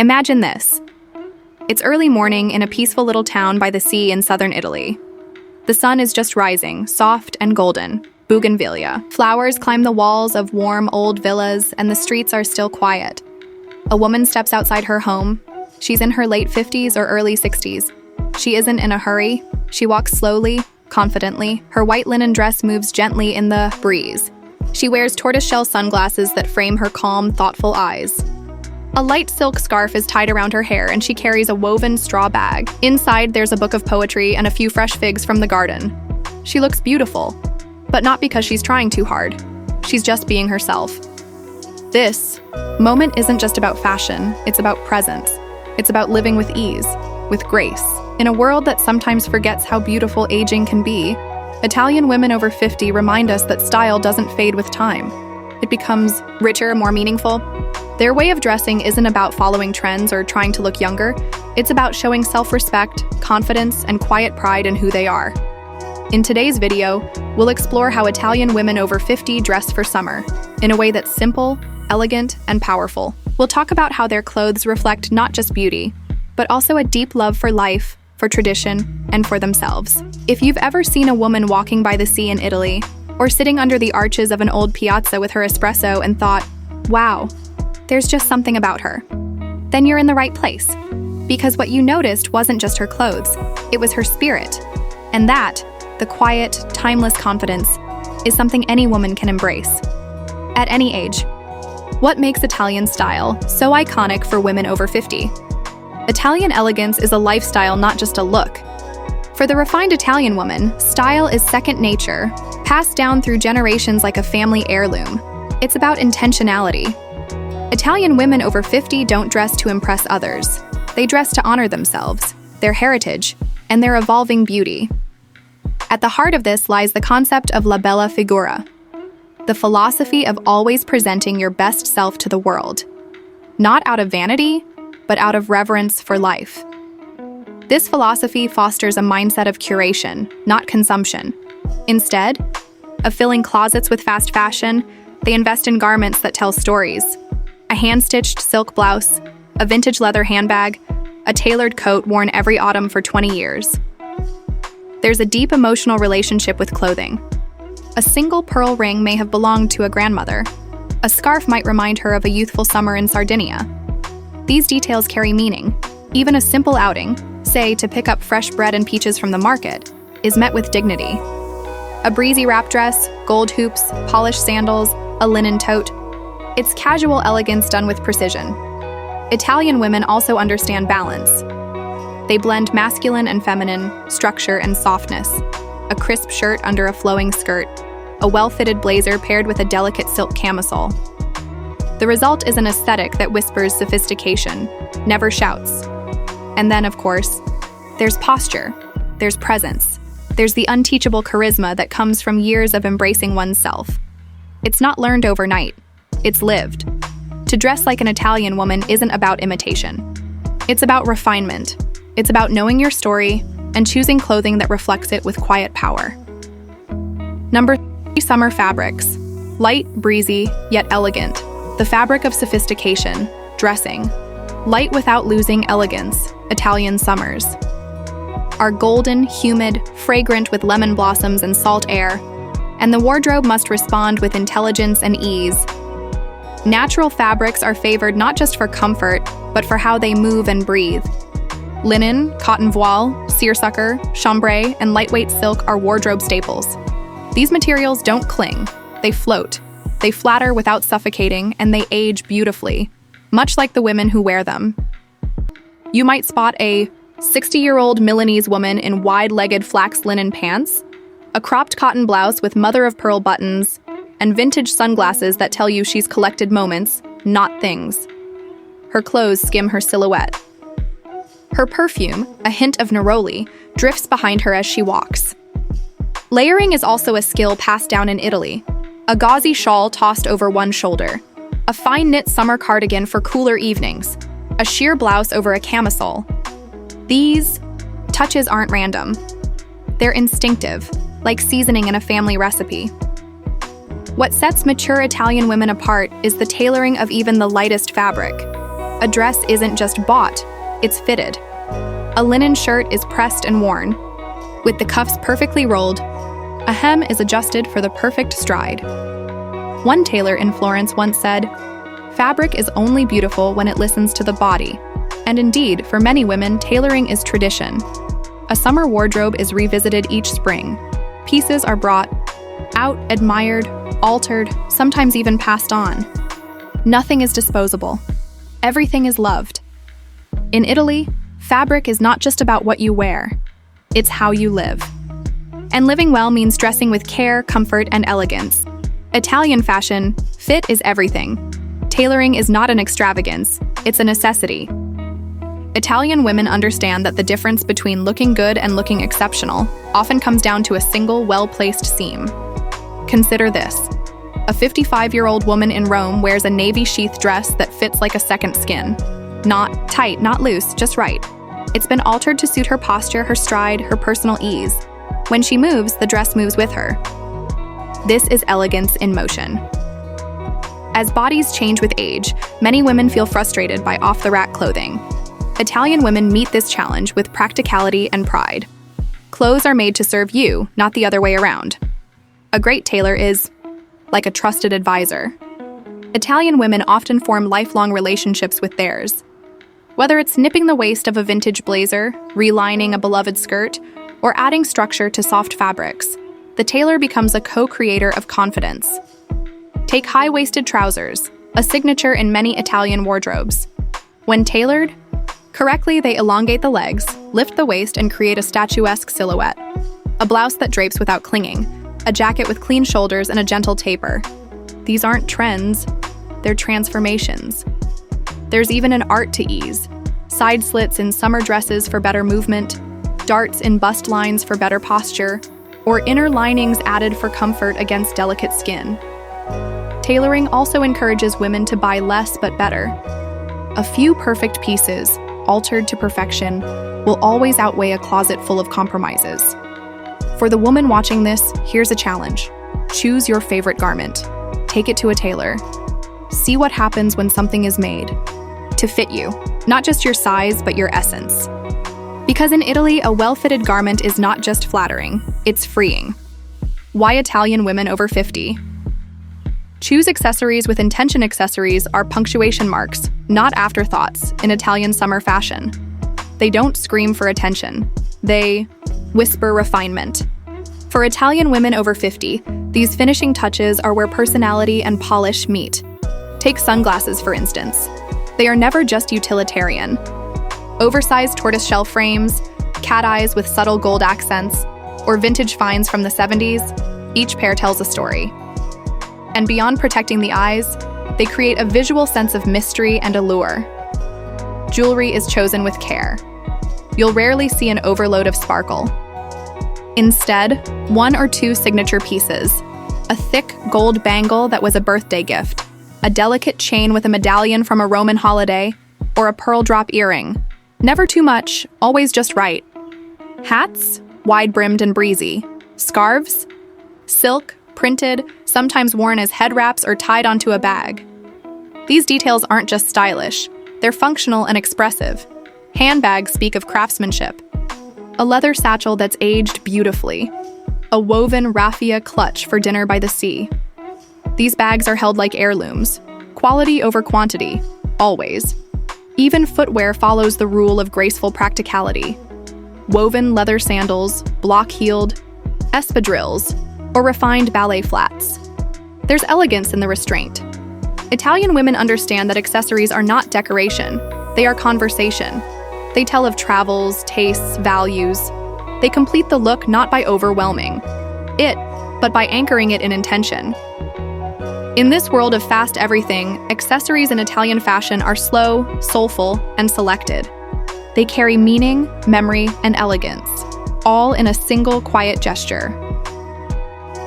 Imagine this. It's early morning in a peaceful little town by the sea in southern Italy. The sun is just rising, soft and golden, bougainvillea. Flowers climb the walls of warm old villas, and the streets are still quiet. A woman steps outside her home. She's in her late 50s or early 60s. She isn't in a hurry. She walks slowly, confidently. Her white linen dress moves gently in the breeze. She wears tortoiseshell sunglasses that frame her calm, thoughtful eyes. A light silk scarf is tied around her hair, and she carries a woven straw bag. Inside, there's a book of poetry and a few fresh figs from the garden. She looks beautiful, but not because she's trying too hard. She's just being herself. This moment isn't just about fashion, it's about presence. It's about living with ease, with grace. In a world that sometimes forgets how beautiful aging can be, Italian women over 50 remind us that style doesn't fade with time. It becomes richer, more meaningful. Their way of dressing isn't about following trends or trying to look younger. It's about showing self-respect, confidence, and quiet pride in who they are. In today's video, we'll explore how Italian women over 50 dress for summer, in a way that's simple, elegant, and powerful. We'll talk about how their clothes reflect not just beauty, but also a deep love for life, for tradition, and for themselves. If you've ever seen a woman walking by the sea in Italy, or sitting under the arches of an old piazza with her espresso and thought, wow, there's just something about her, then you're in the right place. Because what you noticed wasn't just her clothes, it was her spirit. And that, the quiet, timeless confidence, is something any woman can embrace. At any age. What makes Italian style so iconic for women over 50? Italian elegance is a lifestyle, not just a look. For the refined Italian woman, style is second nature, passed down through generations like a family heirloom. It's about intentionality. Italian women over 50 don't dress to impress others. They dress to honor themselves, their heritage, and their evolving beauty. At the heart of this lies the concept of la bella figura, the philosophy of always presenting your best self to the world, not out of vanity, but out of reverence for life. This philosophy fosters a mindset of curation, not consumption. Instead of filling closets with fast fashion, they invest in garments that tell stories. A hand-stitched silk blouse, a vintage leather handbag, a tailored coat worn every autumn for 20 years. There's a deep emotional relationship with clothing. A single pearl ring may have belonged to a grandmother. A scarf might remind her of a youthful summer in Sardinia. These details carry meaning. Even a simple outing, say to pick up fresh bread and peaches from the market, is met with dignity. A breezy wrap dress, gold hoops, polished sandals, a linen tote. It's casual elegance done with precision. Italian women also understand balance. They blend masculine and feminine, structure and softness. A crisp shirt under a flowing skirt, a well-fitted blazer paired with a delicate silk camisole. The result is an aesthetic that whispers sophistication, never shouts. And then, of course, there's posture, there's presence, there's the unteachable charisma that comes from years of embracing oneself. It's not learned overnight. It's lived. To dress like an Italian woman isn't about imitation. It's about refinement. It's about knowing your story and choosing clothing that reflects it with quiet power. Number 3, summer fabrics. Light, breezy, yet elegant. The fabric of sophistication, dressing. Light without losing elegance, Italian summers. Are golden, humid, fragrant with lemon blossoms and salt air, and the wardrobe must respond with intelligence and ease. Natural fabrics are favored not just for comfort, but for how they move and breathe. Linen, cotton voile, seersucker, chambray, and lightweight silk are wardrobe staples. These materials don't cling, they float. They flatter without suffocating, and they age beautifully, much like the women who wear them. You might spot a 60-year-old Milanese woman in wide-legged flax linen pants, a cropped cotton blouse with mother-of-pearl buttons, and vintage sunglasses that tell you she's collected moments, not things. Her clothes skim her silhouette. Her perfume, a hint of neroli, drifts behind her as she walks. Layering is also a skill passed down in Italy. A gauzy shawl tossed over one shoulder, a fine knit summer cardigan for cooler evenings, a sheer blouse over a camisole. These touches aren't random. They're instinctive, like seasoning in a family recipe. What sets mature Italian women apart is the tailoring of even the lightest fabric. A dress isn't just bought, it's fitted. A linen shirt is pressed and worn, with the cuffs perfectly rolled. A hem is adjusted for the perfect stride. One tailor in Florence once said, "Fabric is only beautiful when it listens to the body." And indeed, for many women, tailoring is tradition. A summer wardrobe is revisited each spring. Pieces are brought out, admired, altered, sometimes even passed on. Nothing is disposable. Everything is loved. In Italy, fabric is not just about what you wear. It's how you live. And living well means dressing with care, comfort, and elegance. Italian fashion, fit is everything. Tailoring is not an extravagance, it's a necessity. Italian women understand that the difference between looking good and looking exceptional often comes down to a single, well-placed seam. Consider this. A 55-year-old woman in Rome wears a navy sheath dress that fits like a second skin. Not tight, not loose, just right. It's been altered to suit her posture, her stride, her personal ease. When she moves, the dress moves with her. This is elegance in motion. As bodies change with age, many women feel frustrated by off-the-rack clothing. Italian women meet this challenge with practicality and pride. Clothes are made to serve you, not the other way around. A great tailor is like a trusted advisor. Italian women often form lifelong relationships with theirs. Whether it's nipping the waist of a vintage blazer, relining a beloved skirt, or adding structure to soft fabrics, the tailor becomes a co-creator of confidence. Take high-waisted trousers, a signature in many Italian wardrobes. When tailored correctly, they elongate the legs, lift the waist, and create a statuesque silhouette. A blouse that drapes without clinging, a jacket with clean shoulders and a gentle taper. These aren't trends, they're transformations. There's even an art to ease. Side slits in summer dresses for better movement, darts in bust lines for better posture, or inner linings added for comfort against delicate skin. Tailoring also encourages women to buy less but better. A few perfect pieces, altered to perfection, will always outweigh a closet full of compromises. For the woman watching this, here's a challenge. Choose your favorite garment. Take it to a tailor. See what happens when something is made to fit you, not just your size, but your essence. Because in Italy, a well-fitted garment is not just flattering, it's freeing. Why Italian women over 50? Choose accessories with intention. Accessories are punctuation marks, not afterthoughts, in Italian summer fashion. They don't scream for attention. They whisper refinement. For Italian women over 50, these finishing touches are where personality and polish meet. Take sunglasses, for instance. They are never just utilitarian. Oversized tortoiseshell frames, cat eyes with subtle gold accents, or vintage finds from the 70s, each pair tells a story. And beyond protecting the eyes, they create a visual sense of mystery and allure. Jewelry is chosen with care. You'll rarely see an overload of sparkle. Instead, one or two signature pieces, a thick gold bangle that was a birthday gift, a delicate chain with a medallion from a Roman holiday, or a pearl drop earring. Never too much, always just right. Hats, wide-brimmed and breezy. Scarves, silk, printed, sometimes worn as head wraps or tied onto a bag. These details aren't just stylish, they're functional and expressive. Handbags speak of craftsmanship. A leather satchel that's aged beautifully. A woven raffia clutch for dinner by the sea. These bags are held like heirlooms. Quality over quantity, always. Even footwear follows the rule of graceful practicality. Woven leather sandals, block-heeled, espadrilles, or refined ballet flats. There's elegance in the restraint. Italian women understand that accessories are not decoration, they are conversation. They tell of travels, tastes, values. They complete the look not by overwhelming it, but by anchoring it in intention. In this world of fast everything, accessories in Italian fashion are slow, soulful, and selected. They carry meaning, memory, and elegance, all in a single quiet gesture.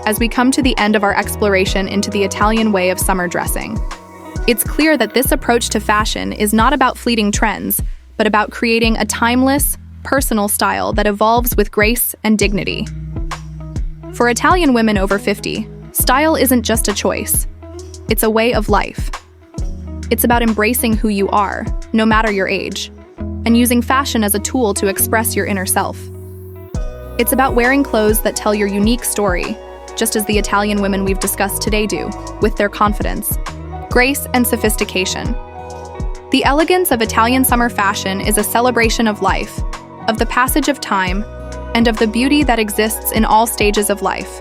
As we come to the end of our exploration into the Italian way of summer dressing, it's clear that this approach to fashion is not about fleeting trends, but about creating a timeless, personal style that evolves with grace and dignity. For Italian women over 50, style isn't just a choice, it's a way of life. It's about embracing who you are, no matter your age, and using fashion as a tool to express your inner self. It's about wearing clothes that tell your unique story, just as the Italian women we've discussed today do, with their confidence, grace, and sophistication. The elegance of Italian summer fashion is a celebration of life, of the passage of time, and of the beauty that exists in all stages of life.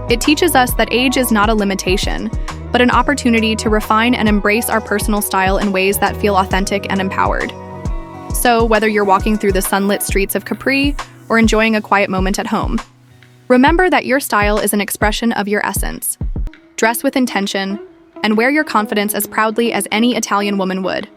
It teaches us that age is not a limitation, but an opportunity to refine and embrace our personal style in ways that feel authentic and empowered. So, whether you're walking through the sunlit streets of Capri or enjoying a quiet moment at home, remember that your style is an expression of your essence. Dress with intention, and wear your confidence as proudly as any Italian woman would.